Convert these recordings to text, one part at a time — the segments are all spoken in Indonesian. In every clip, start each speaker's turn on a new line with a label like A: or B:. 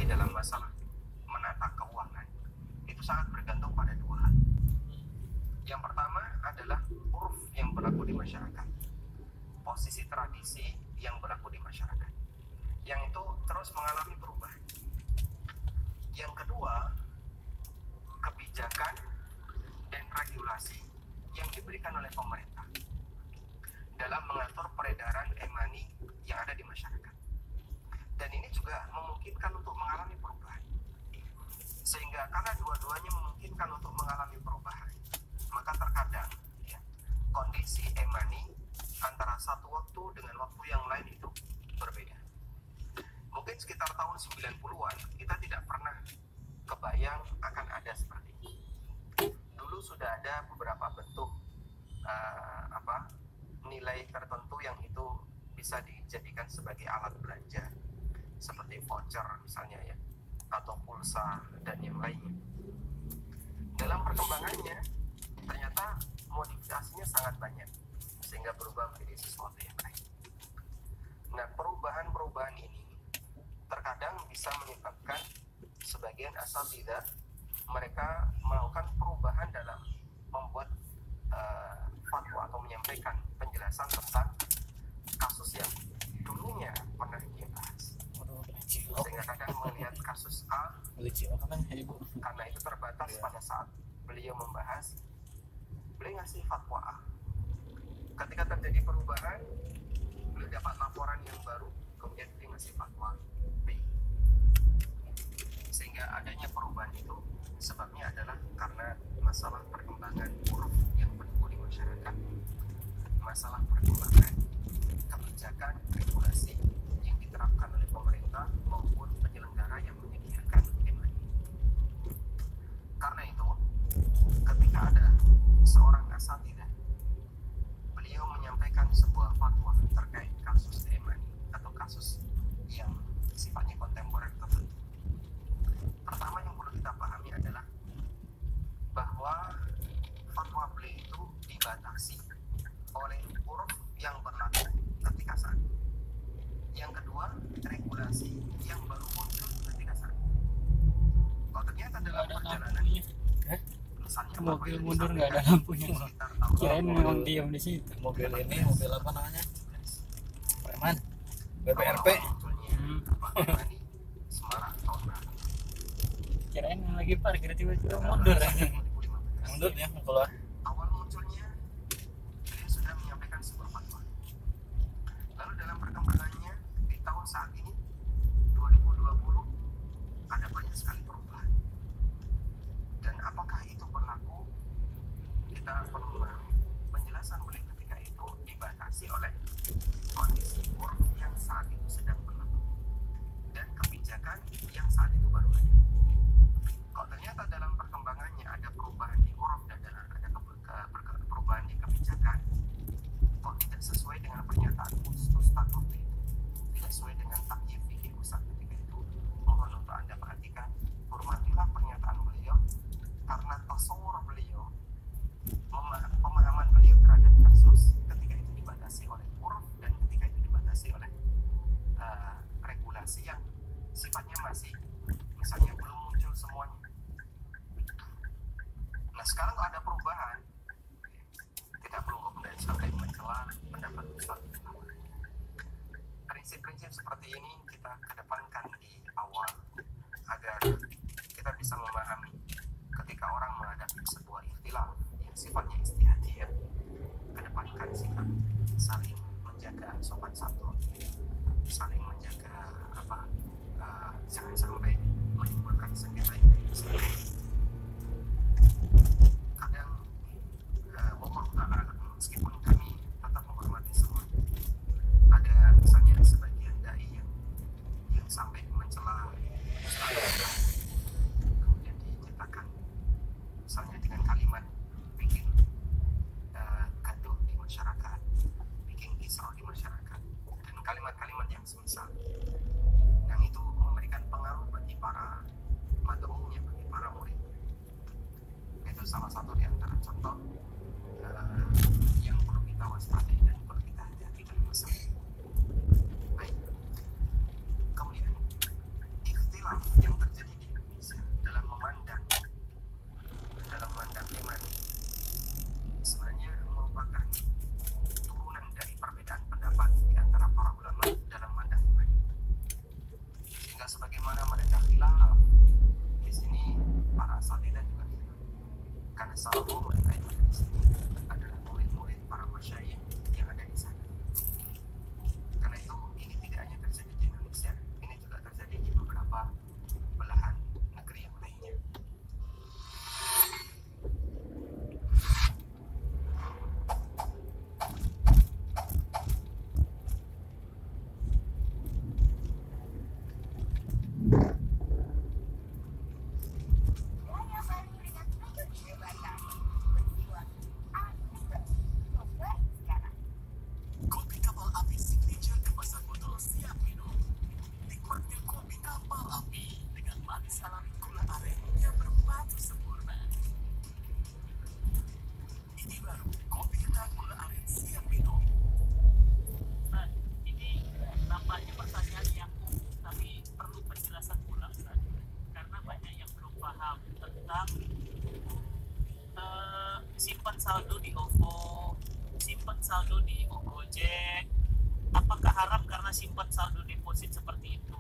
A: di dalam masalah menata keuangan itu sangat bergantung pada dua hal. Yang pertama adalah uruf yang berlaku di masyarakat, posisi tradisi yang berlaku di masyarakat, yang itu terus mengalami perubahan. Yang kedua, kebijakan dan regulasi yang diberikan oleh pemerintah dalam mengatur peredaran e-money yang ada di masyarakat. Dan ini juga memungkinkan untuk mengalami perubahan. Sehingga karena dua-duanya memungkinkan untuk mengalami perubahan, maka terkadang ya, kondisi e-money antara satu waktu dengan waktu yang lain itu berbeda. Mungkin sekitar tahun 90-an kita tidak pernah kebayang akan ada seperti ini. Dulu sudah ada beberapa bentuk nilai tertentu yang itu bisa dijadikan sebagai alat belanja, seperti voucher misalnya ya, atau pulsa dan yang lainnya. Dalam perkembangannya ternyata modifikasinya sangat banyak sehingga berubah menjadi sesuatu yang lain. Nah, perubahan-perubahan ini terkadang bisa menyebabkan sebagian asatidzah mereka melakukan perubahan dalam membuat fatwa atau menyampaikan penjelasan tentang kasus yang dulunya pernah dia bahas. Sehingga kadang melihat kasus A karena itu terbatas pada saat beliau membahas, beliau ngasih fatwa A. Ketika terjadi perubahan, beliau dapat laporan yang baru, kemudian dia ngasih fatwa B. Sehingga adanya perubahan itu sebabnya adalah karena masalah perkembangan huruf yang berlaku di masyarakat, masalah perkembangan kebijakan regulasi yang diterapkan oleh pemerintah maupun penyelenggara yang menyediakan e-money. Karena itu, ketika ada seorang asatidzah, beliau menyampaikan sebuah fatwa terkait kasus e-money atau kasus yang sifatnya kontemporer tertentu. Pertama yang perlu kita pahami adalah bahwa fatwa beliau itu dibatasi oleh huruf yang berlaku ketika saat. Yang kedua, regulasi yang baru muncul ketika saat. Kalau ternyata dalam perjalanan misalnya
B: mobil mundur nggak ada lampunya, kirain memang diam di situ.
C: Mobil ini mobil apa namanya? Preman, BPRP.
A: Semarang tahun berapa?
B: Kirain lagi parkir tiba-tiba mundur.
C: Mundur ya keluar.
A: Awal munculnya beliau sudah menyampaikan sebuah fatwa. Lalu dalam perkembangannya di tahun saat ini 2020 ada banyak sekali perubahan. Dan apakah itu berlaku? Kita perlu memahami penjelasan beliau ketika itu dibatasi oleh kondisi huruf yang saat itu sedang berlaku dan kebijakan yang saat itu baru ada. Kalau ternyata dalam perkembangannya ada perubahan di huruf dan ada perubahan di kebijakan, kok tidak sesuai dengan pernyataan Ustaz waktu itu, tidak sesuai dengan takyif fikih Ustaz ketika itu, mohon untuk Anda perhatikan, hormatilah pernyataan beliau karena tasawur beliau, pemahaman beliau terhadap kasus ketika itu dibatasi oleh huruf dan ketika itu dibatasi oleh regulasi yang sifatnya masih misalnya belum muncul semuanya. Nah, sekarang kalau ada perubahan, tidak perlu kemudian sampai mencela pendapat Ustaz. Prinsip-prinsip seperti ini kita kedepankan di awal agar kita bisa memahami ketika orang menghadapi sebuah ikhtilaf yang sifatnya ijtihadiyah, kedepankan sikap saling menjaga sopan santun, saling menjaga jangan sampai menimbulkan sengketa yang besar. Kadang meskipun kami tetap menghormati semua, ada misalnya sebagian dai yang sampai mencela ustaz, kemudian dinyatakan misalnya dengan kalimat bikin gaduh di masyarakat, bikin kisruh di masyarakat. Jika sebagaimana mereka khilaf, di sini para asatidzah juga khilaf. Karena selalu mereka yang ada di sini adalah murid-murid para masyayikh yang ada di sana. Karena itu ini tidak hanya terjadi di Indonesia, ini juga terjadi di beberapa belahan negeri yang lainnya.
D: Kopi kapal api signature kemasan botol siap minum. Nikmatnya kopi kapal api dengan manis alami gula aren yang berpadu sempurna. Ini baru kopi hitam gula aren siap minum.
E: Nah, ini nampaknya pertanyaan yang umum, tapi perlu penjelasan pula, Ustaz. Karena banyak yang belum paham tentang simpan saldo di OVO, simpan saldo di Gojek. Apakah haram karena simpan saldo deposit seperti itu?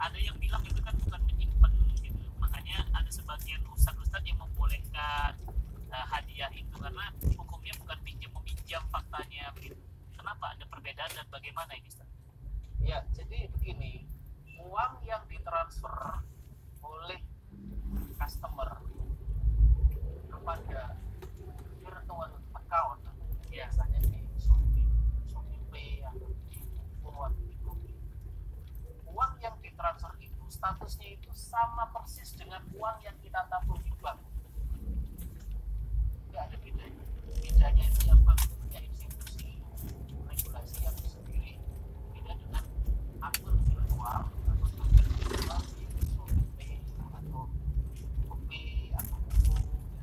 E: Ada yang bilang itu kan bukan menyimpan gitu. Makanya ada sebagian ustadz-ustadz yang membolehkan hadiah itu karena hukumnya bukan pinjam meminjam faktanya gitu. Kenapa ada perbedaan dan bagaimana ini, Ustaz?
F: Ya, jadi begini, uang yang ditransfer oleh customer kepada virtual account, biasanya di Shopee atau di OVO atau di Gopay. Uang yang ditransfer itu statusnya itu sama persis dengan uang yang kita tabung di bank. Tidak ada bedanya. Bedanya itu yang bank punya institusi regulasi yang sendiri. Beda dengan akun virtual atau dompet virtual di Shopee atau Gopay atau OVO.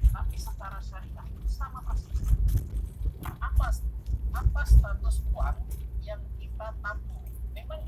F: Tapi secara syariah itu sama persis. Nah, apa status uang yang kita tabung? Memang